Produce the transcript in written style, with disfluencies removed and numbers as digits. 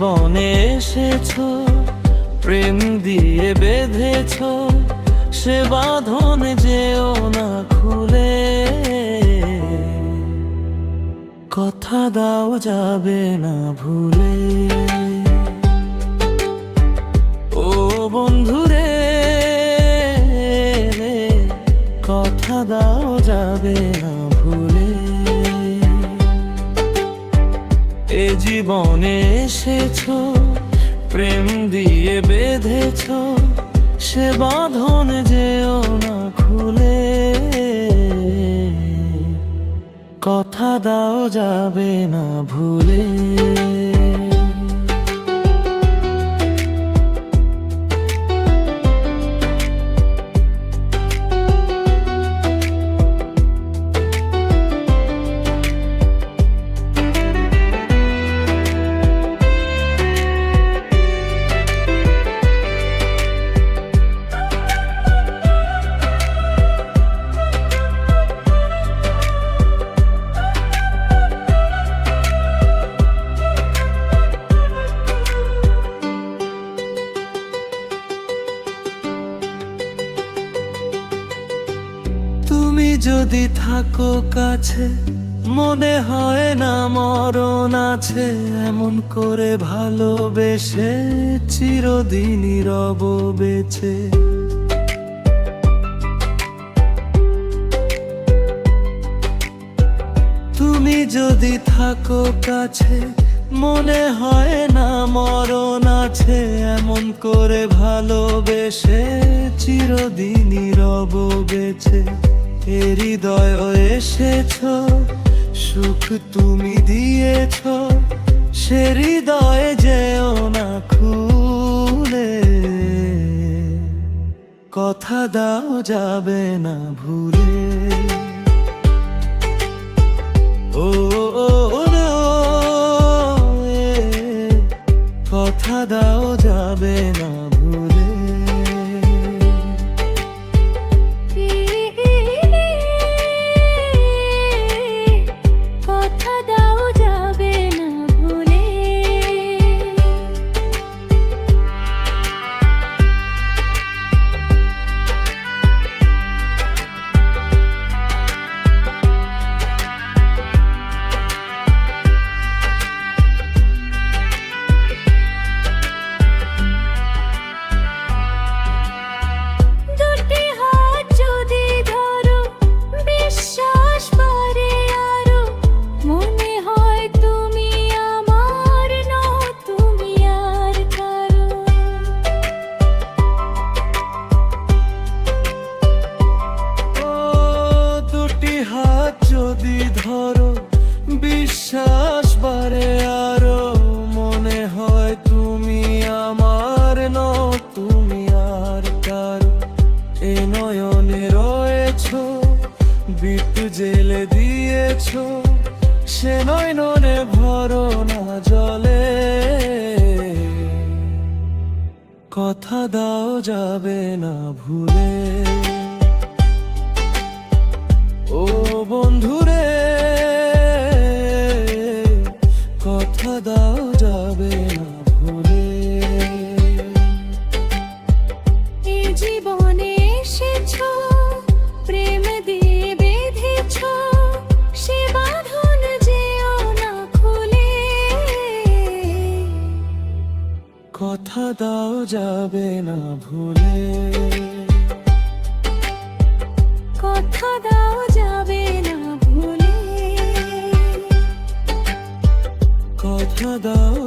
জীবনে এসেছো, প্রেম দিয়ে বেঁধেছো, সে বাঁধন যেও না খুলে। কথা দাও যাবে না ভুলে। ও বন্ধুরে, কথা দাও যাবে না ভুলে। এ জীবনে এসেছো, প্রেম দিয়ে বেঁধেছো, সে বাঁধন যেও না খুলে। কথা দাও যাবে না ভুলে। তুমি যদি থাকো কাছে, মনে হয় না মরণ আছে। এমন করে ভালোবেসে চিরদিনই রব বেঁচে। তুমি যদি থাকো কাছে, মনে হয় না মরণ আছে। এমন করে ভালোবেসে চিরদিনই রব বেঁচে। এ হৃদয় এসেছো, সুখ তুমি দিয়েছো, সে হৃদয়ে যেও না খুলে। কথা দাও যাবে না ভুলে। ও কথা দাও যাবে না ভুলে। কথা দাও যাবে না ভুলে। দুটি হাত যদি ধরো, বিশ্বাস বাড়ে আরো। মনে হয় তুমি আমার নও, তুমি আর কারো। ও দুটি হাত যদি ধরো, বিশ্বাস বাড়ে আরো। মনে হয় তুমি আমার নও, তুমি আর কারো। এ নয়নে রয়েছো, বিট জেলে দিয়েছো, সে নয়নে ভরো না জলে। কথা দাও যাবে না ভুলে। ও বন্ধুরে, কথা দাও যাবে না ভুলে। এ জীবনে এসেছো, প্রেম দিয়ে বেঁধেছো, সে বাঁধন যেও না খুলে। কথা দাও যাবে না ভুলে। কথা দাও যাবে না ভুলে। কথা দাও